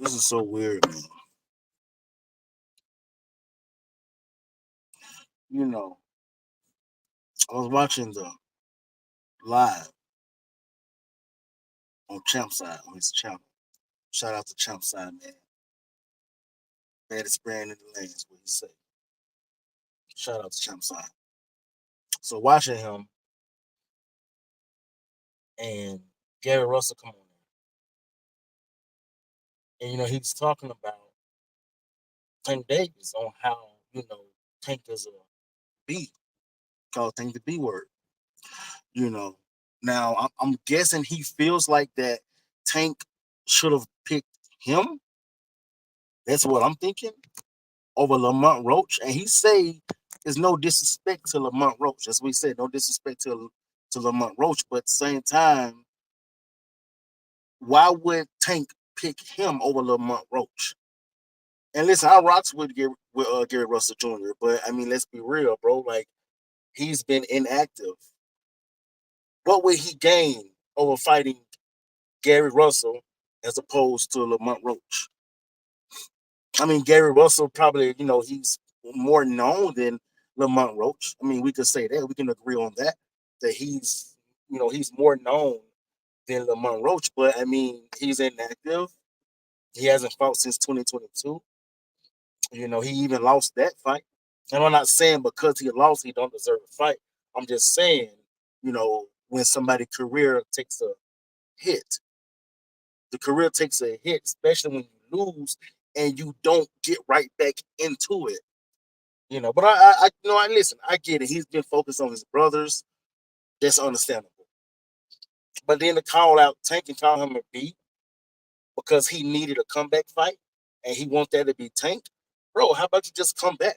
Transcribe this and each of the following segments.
This is so weird, man. You know, I was watching the live on Champside on his channel. Shout out to Champside, man. Baddest brand in the lanes, what he say. Shout out to Champside. So watching him and Gary Russell come on there. And he was talking about Tank Davis on how, Tank is a B, called Tank the B word. You know. Now I'm guessing he feels like that Tank should have picked him. That's what I'm thinking over Lamont Roach. And he say there's no disrespect to Lamont Roach. As we said, no disrespect to Lamont Roach. But at the same time, why would Tank pick him over Lamont Roach? And listen, I rocks with Gary Russell Jr., but I mean, let's be real, bro. Like, he's been inactive. What would he gain over fighting Gary Russell as opposed to Lamont Roach? I mean, Gary Russell probably, he's more known than Lamont Roach. I mean, we could say that. We can agree on that, that he's more known than Lamont Roach. But, I mean, he's inactive. He hasn't fought since 2022. He even lost that fight. And I'm not saying because he lost, he don't deserve a fight. I'm just saying, when somebody's career takes a hit, the career takes a hit, especially when you lose and you don't get right back into it. But I listen. I get it. He's been focused on his brothers. That's understandable. But then to call out Tank and call him a B because he needed a comeback fight and he want that to be Tank, bro. How about you just come back?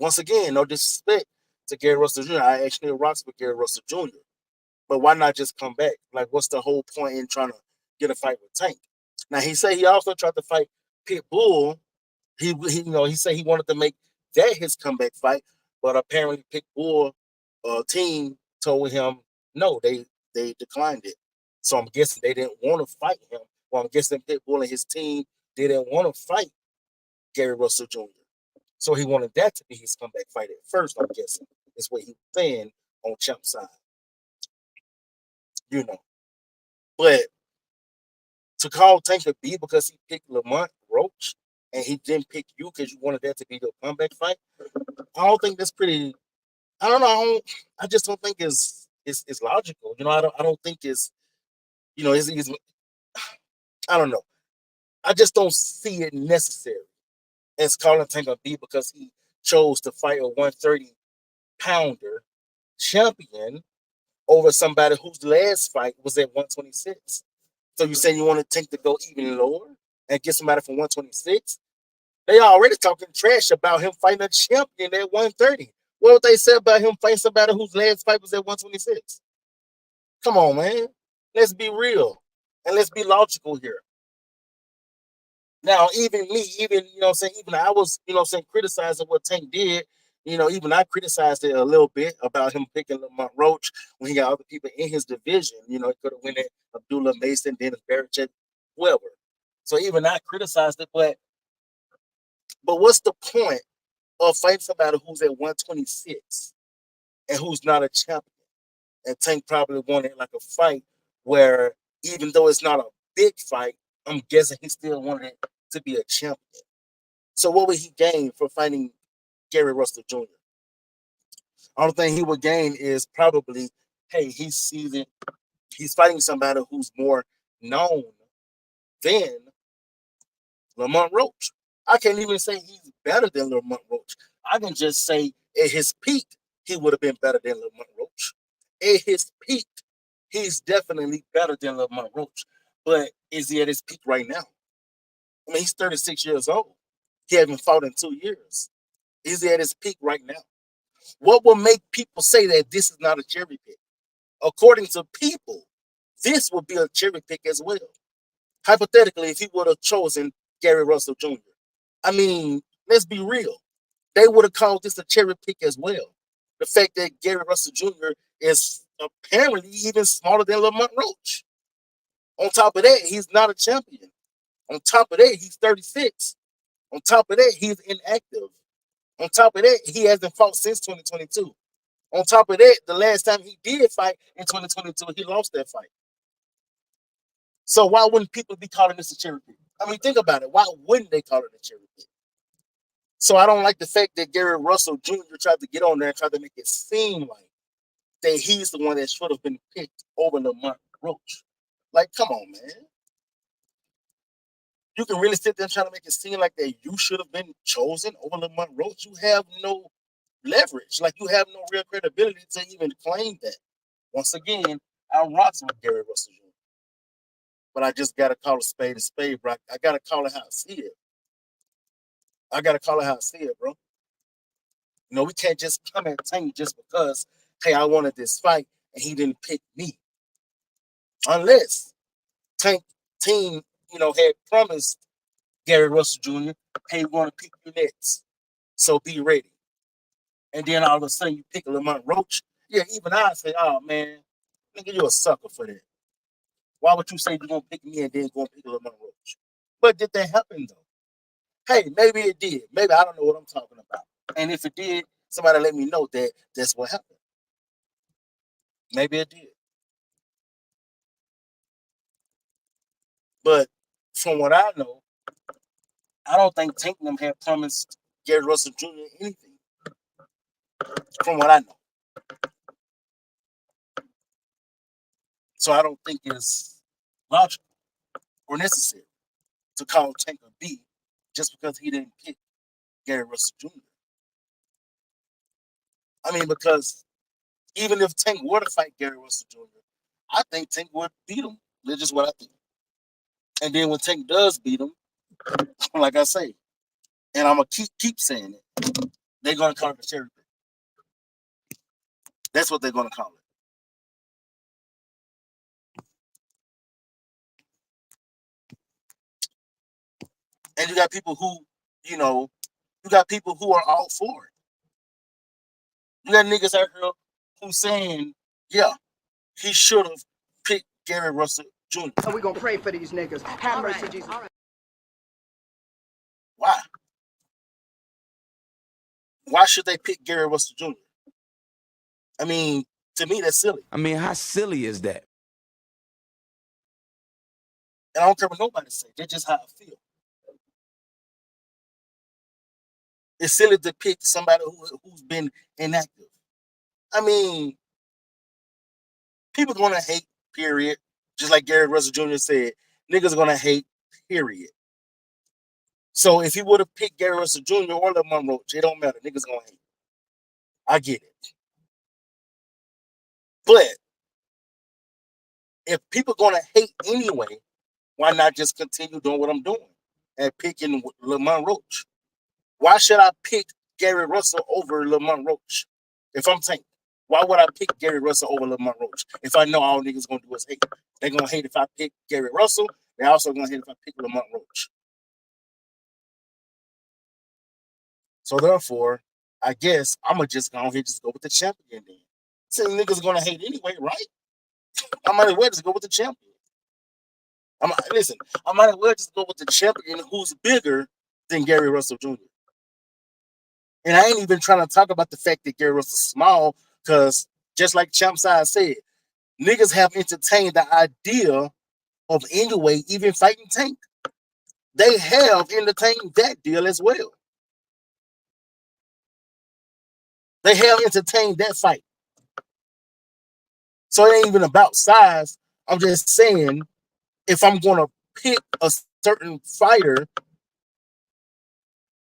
Once again, no disrespect to Gary Russell Jr. I actually rocks with Gary Russell Jr. But why not just come back? Like, what's the whole point in trying to get a fight with Tank? Now he said he also tried to fight Pitbull. He said he wanted to make that his comeback fight, but apparently Pitbull team told him no, they declined it. So I'm guessing they didn't want to fight him. Well, I'm guessing Pitbull and his team didn't want to fight Gary Russell Jr. So he wanted that to be his comeback fight at first. I'm guessing is what he was saying on Champside. But to call Tank a B because he picked Lamont Roach and he didn't pick you because you wanted that to be the comeback fight, I don't think that's pretty. I don't know. I just don't think it's logical. I don't think it's I don't know. I just don't see it necessary as calling Tank a B because he chose to fight a 130-pounder champion over somebody whose last fight was at 126. So you saying you want to Tank to go even lower and get somebody from 126? They already talking trash about him fighting a champion at 130. What would they say about him fighting somebody whose last fight was at 126? Come on, man. Let's be real. And let's be logical here. Now, even me, even I was, criticizing what Tank did. Even I criticized it a little bit about him picking Lamont Roach when he got other people in his division. He could have went at Abdullah Mason, Dennis Barrett, whoever. So even I criticized it, but what's the point of fighting somebody who's at 126 and who's not a champion? And Tank probably wanted like a fight where, even though it's not a big fight, I'm guessing he still wanted it to be a champion. So what would he gain for fighting Gary Russell Jr.? Only thing he would gain is probably, hey, he's fighting somebody who's more known than Lamont Roach. I can't even say he's better than Lamont Roach. I can just say at his peak, he would have been better than Lamont Roach. At his peak, he's definitely better than Lamont Roach. But is he at his peak right now? I mean, he's 36 years old. He hasn't fought in 2 years. Is he at his peak right now? What will make people say that this is not a cherry pick? According to people, this would be a cherry pick as well. Hypothetically, if he would have chosen Gary Russell Jr. I mean, let's be real. They would have called this a cherry pick as well. The fact that Gary Russell Jr. is apparently even smaller than Lamont Roach. On top of that, he's not a champion. On top of that, he's 36. On top of that, he's inactive. On top of that, he hasn't fought since 2022. On top of that, the last time he did fight in 2022, he lost that fight. So why wouldn't people be calling this a cherry pick? I mean, think about it. Why wouldn't they call it a cherry pick? So I don't like the fact that Gary Russell Jr. tried to get on there and try to make it seem like that he's the one that should have been picked over Lamont Roach. Like, come on, man. You can really sit there and try to make it seem like that you should have been chosen over Lamont Roach. You have no leverage. Like, you have no real credibility to even claim that. Once again, I rocks with Gary Russell Jr. But I just got to call a spade, bro. I got to call it how I see it. I got to call it how I see it, bro. You know, we can't just come at Tank just because, hey, I wanted this fight and he didn't pick me. Unless Tank team, you know, had promised Gary Russell Jr., hey, we want to pick you next. So be ready. And then all of a sudden you pick Lamont Roach. Yeah, even I say, oh, man, nigga, you a sucker for that. Why would you say you're going to pick me and then go and pick Lamont Roach? But did that happen, though? Hey, maybe it did. Maybe I don't know what I'm talking about. And if it did, somebody let me know that that's what happened. Maybe it did. But from what I know, I don't think Tank them had promised Gary Russell Jr. anything. From what I know. So I don't think it's logical or necessary to call Tank a B just because he didn't pick Gary Russell Jr. I mean, because even if Tank were to fight Gary Russell Jr., I think Tank would beat him. That's just what I think. And then when Tank does beat him, like I say, and I'm going to keep saying it, they're going to call it a cherry pick. That's what they're going to call it. And you got people who, you know, you got people who are all for it. You got niggas out here who saying, yeah, he should have picked Gary Russell Jr. We're going to pray for these niggas. Have mercy, Jesus. Why? Why should they pick Gary Russell Jr.? I mean, to me, that's silly. I mean, how silly is that? And I don't care what nobody say. That's just how I feel. It's silly to pick somebody who's been inactive. I mean, people are going to hate, period. Just like Gary Russell Jr. said, niggas are going to hate, period. So if he would have picked Gary Russell Jr. or Lamont Roach, it don't matter. Niggas going to hate. I get it. But if people are going to hate anyway, why not just continue doing what I'm doing and picking Lamont Roach? Why should I pick Gary Russell over Lamont Roach if I'm Tank? Why would I pick Gary Russell over Lamont Roach if I know all niggas gonna do is hate? They're gonna hate if I pick Gary Russell. They're also gonna hate if I pick Lamont Roach. So therefore, I guess I'm gonna just go ahead and just go with the champion then. Since niggas gonna hate anyway, right? I might as well just go with the champion. I might as well just go with the champion who's bigger than Gary Russell Jr. And I ain't even trying to talk about the fact that Gary Russell's small, because just like Champside said, niggas have entertained the idea of anyway even fighting Tank. They have entertained that deal as well. They have entertained that fight. So it ain't even about size. I'm just saying, if I'm going to pick a certain fighter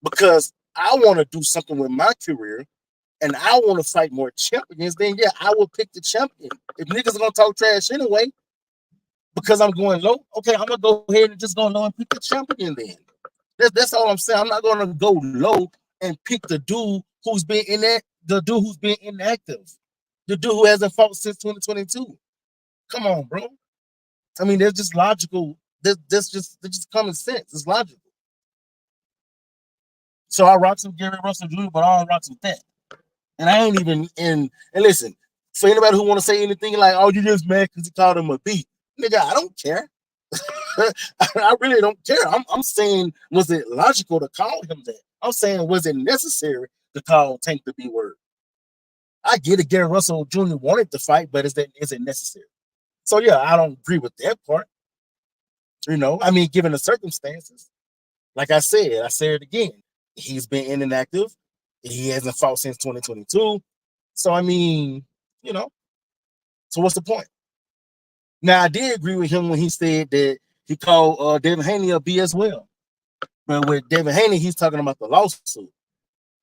because I want to do something with my career and I want to fight more champions, then yeah, I will pick the champion. If niggas are going to talk trash anyway, because I'm going low, okay, I'm going to go ahead and just go low and pick the champion then. That's all I'm saying. I'm not going to go low and pick the dude who's been inactive, the dude who hasn't fought since 2022. Come on, bro. I mean, they're just logical. That's just common sense. It's logical. So I rocks with Gary Russell Jr., but I don't rocks with that. And I ain't even in. And listen, for anybody who want to say anything like, "Oh, you just mad because he called him a B," nigga, I don't care. I really don't care. I'm saying, was it logical to call him that? I'm saying, was it necessary to call Tank the B word? I get it. Gary Russell Jr. wanted to fight, but is it necessary? So yeah, I don't agree with that part. I mean, given the circumstances, like I said it again. He's been inactive. He hasn't fought since 2022. So I mean, so what's the point? Now I did agree with him when he said that he called Devin Haney a B as well. But with Devin Haney, he's talking about the lawsuit.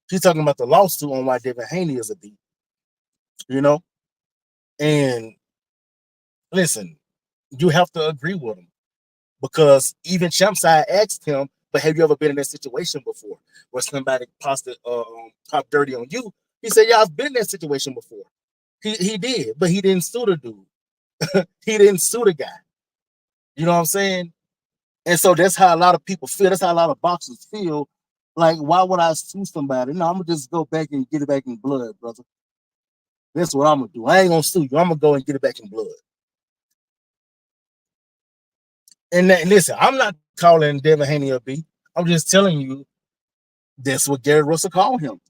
He's talking about the lawsuit on why Devin Haney is a B. And listen, you have to agree with him because even Champside asked him, "But have you ever been in that situation before, where somebody pop dirty on you?" He said, "Yeah, I've been in that situation before." He did, but he didn't sue the dude. He didn't sue the guy. You know what I'm saying? And so that's how a lot of people feel. That's how a lot of boxers feel. Like, why would I sue somebody? No, I'm gonna just go back and get it back in blood, brother. That's what I'm gonna do. I ain't gonna sue you. I'm gonna go and get it back in blood. And listen, I'm not calling Devin Haney a B. I'm just telling you that's what Gary Russell called him.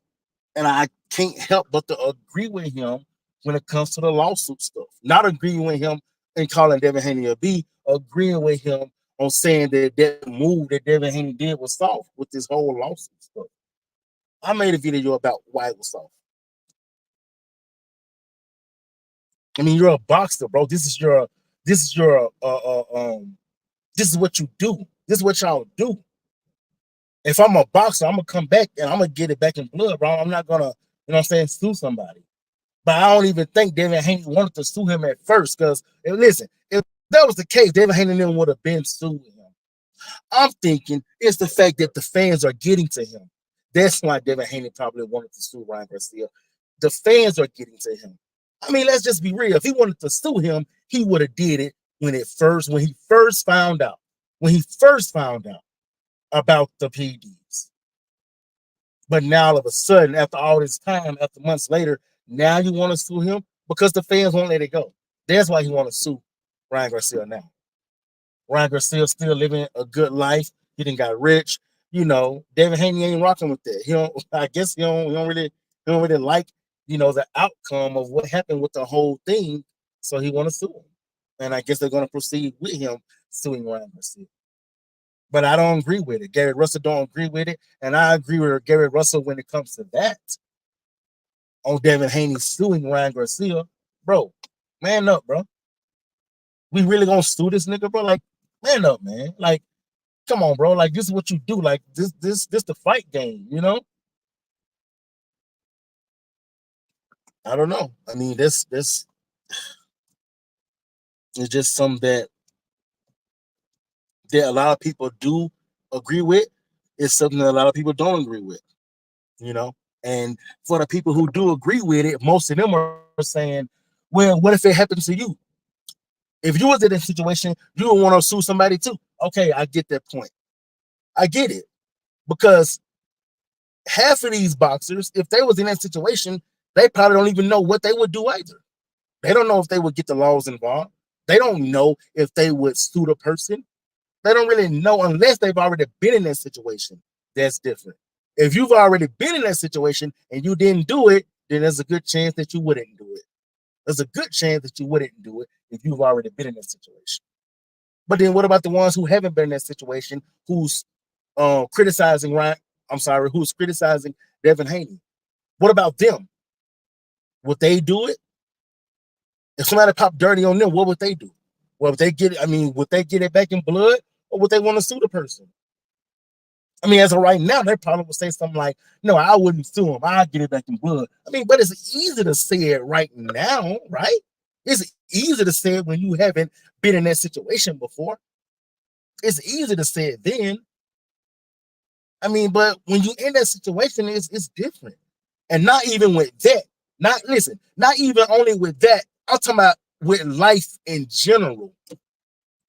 And I can't help but to agree with him when it comes to the lawsuit stuff. Not agreeing with him and calling Devin Haney a B, agreeing with him on saying that move that Devin Haney did was soft with this whole lawsuit stuff. I made a video about why it was soft. I mean, you're a boxer, bro. This is what you do. This is what y'all do. If I'm a boxer, I'm gonna come back and I'm gonna get it back in blood, bro. I'm not gonna, sue somebody. But I don't even think Devin Haney wanted to sue him at first. Because listen, if that was the case, Devin Haney would have been suing him. I'm thinking it's the fact that the fans are getting to him. That's why Devin Haney probably wanted to sue Ryan Garcia. The fans are getting to him. I mean, let's just be real. If he wanted to sue him, he would have did it when he first found out about the PDs. But now all of a sudden, after all this time, after months later, now you want to sue him because the fans won't let it go. That's why he want to sue Ryan Garcia now. Ryan Garcia still living a good life. He done got rich. Devin Haney ain't rocking with that. I guess he don't really like, the outcome of what happened with the whole thing. So he want to sue him. And I guess they're going to proceed with him suing Ryan Garcia. But I don't agree with it. Gary Russell don't agree with it. And I agree with Gary Russell when it comes to that. On Devin Haney suing Ryan Garcia. Bro, man up, bro. We really gonna sue this nigga, bro? Like, man up, man. Like, come on, bro. Like, this is what you do. Like, this the fight game, I don't know. I mean, this is just something that a lot of people do agree with. It's something that a lot of people don't agree with, And for the people who do agree with it, most of them are saying, well, what if it happens to you? If you was in that situation, you would want to sue somebody too. Okay, I get that point. I get it. Because half of these boxers, if they was in that situation, they probably don't even know what they would do either. They don't know if they would get the laws involved. They don't know if they would sue the person. They don't really know unless they've already been in that situation. That's different. If you've already been in that situation and you didn't do it, then there's a good chance that you wouldn't do it. There's a good chance that you wouldn't do it if you've already been in that situation. But then what about the ones who haven't been in that situation, who's criticizing who's criticizing Devin Haney? What about them? Would they do it? If somebody popped dirty on them, what would they do? Well, would they get it back in blood, or would they want to sue the person? I mean, as of right now, they probably would say something like, no, I wouldn't sue him. I'll get it back in blood. I mean, but it's easy to say it right now, right? It's easy to say it when you haven't been in that situation before. It's easy to say it then. I mean, but when you in that situation, it's different. And not even with that. Not even only with that. I'm talking about with life in general.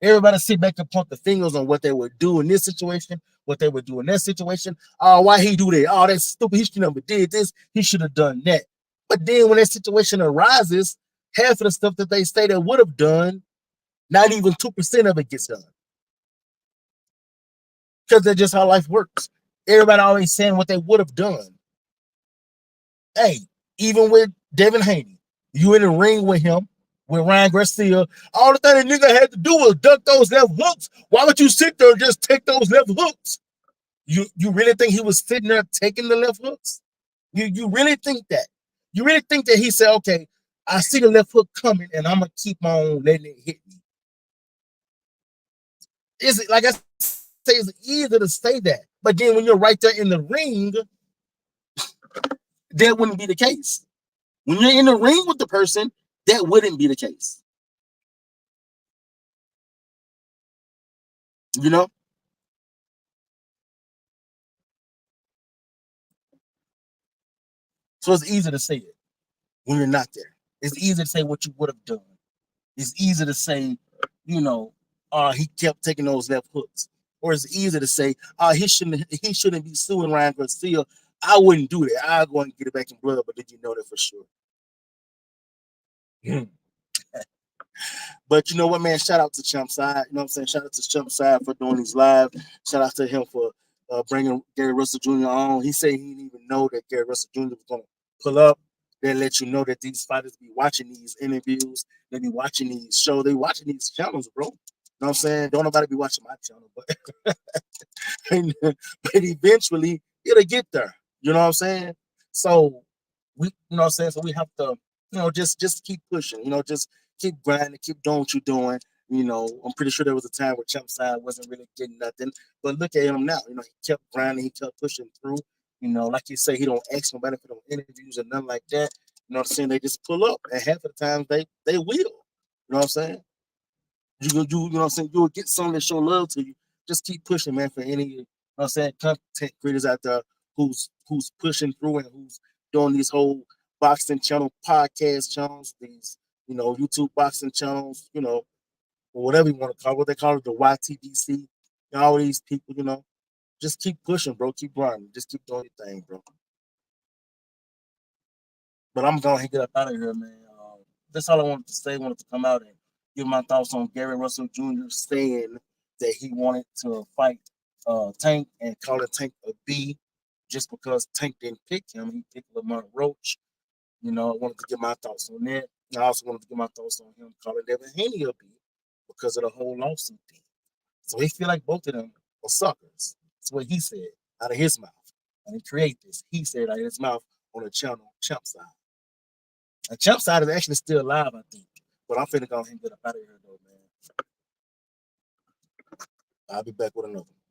Everybody sit back and point the fingers on what they would do in this situation, what they would do in that situation. Oh, why he do that? Oh, that's stupid. He should never did this. He should have done that. But then when that situation arises, half of the stuff that they say they would have done, not even 2% of it gets done. because that's just how life works. Everybody always saying what they would have done. Hey, even with Devin Haney, you in the ring with him, with Ryan Garcia, all the thing the nigga had to do was duck those left hooks. Why would you sit there and just take those left hooks? You really think he was sitting there taking the left hooks? You really think that? You really think that he said, okay, I see the left hook coming and I'm gonna keep on letting it hit me? Is it like I say, it's easy to say that, but then when you're right there in the ring, that wouldn't be the case. When you're in the ring with the person, that wouldn't be the case. You know? So it's easy to say it when you're not there. It's easy to say what you would have done. It's easy to say, you know, he kept taking those left hooks. Or it's easy to say, he shouldn't be suing Ryan Garcia. I wouldn't do that. I'll go and get it back in blood, but did you know that for sure? But you know what, man? Shout out to Champside. You know what I'm saying? Shout out to Champside for doing these live. Shout out to him for bringing Gary Russell Jr. on. He said he didn't even know that Gary Russell Jr. was going to pull up. They let you know that these fighters be watching these interviews. They be watching these shows. They watching these channels, bro. You know what I'm saying? Don't nobody be watching my channel, but but eventually it'll get there. You know what I'm saying? So you know what I'm saying? So we have to, just keep pushing, just keep grinding, keep doing what you're doing. I'm pretty sure there was a time where Champside wasn't really getting nothing. But look at him now. He kept grinding, he kept pushing through. Like you say, he don't ask nobody for no interviews or nothing like that. You know what I'm saying? They just pull up. And half of the time they will. You know what I'm saying? You know what I'm saying? You'll get someone that show love to you. Just keep pushing, man, for any, what I'm saying, content creators out there who's pushing through and who's doing these whole boxing channel, podcast channels, these, YouTube boxing channels, or whatever you want to call it, what they call it, the YTBC, all these people, just keep pushing, bro. Keep grinding. Just keep doing your thing, bro. But I'm going to get up out of here, man. That's all I wanted to say. I wanted to come out and give my thoughts on Gary Russell Jr. saying that he wanted to fight Tank and call it Tank a B just because Tank didn't pick him. He picked Lamont Roach. I wanted to get my thoughts on that. I also wanted to get my thoughts on him calling Devin Haney a B because of the whole lawsuit thing. So he feel like both of them are suckers. That's what he said out of his mouth. I didn't create this. He said out of his mouth on the channel Champside. And Champside is actually still alive, I think. But I'm finna go ahead and get up out of here, though, man. I'll be back with another one.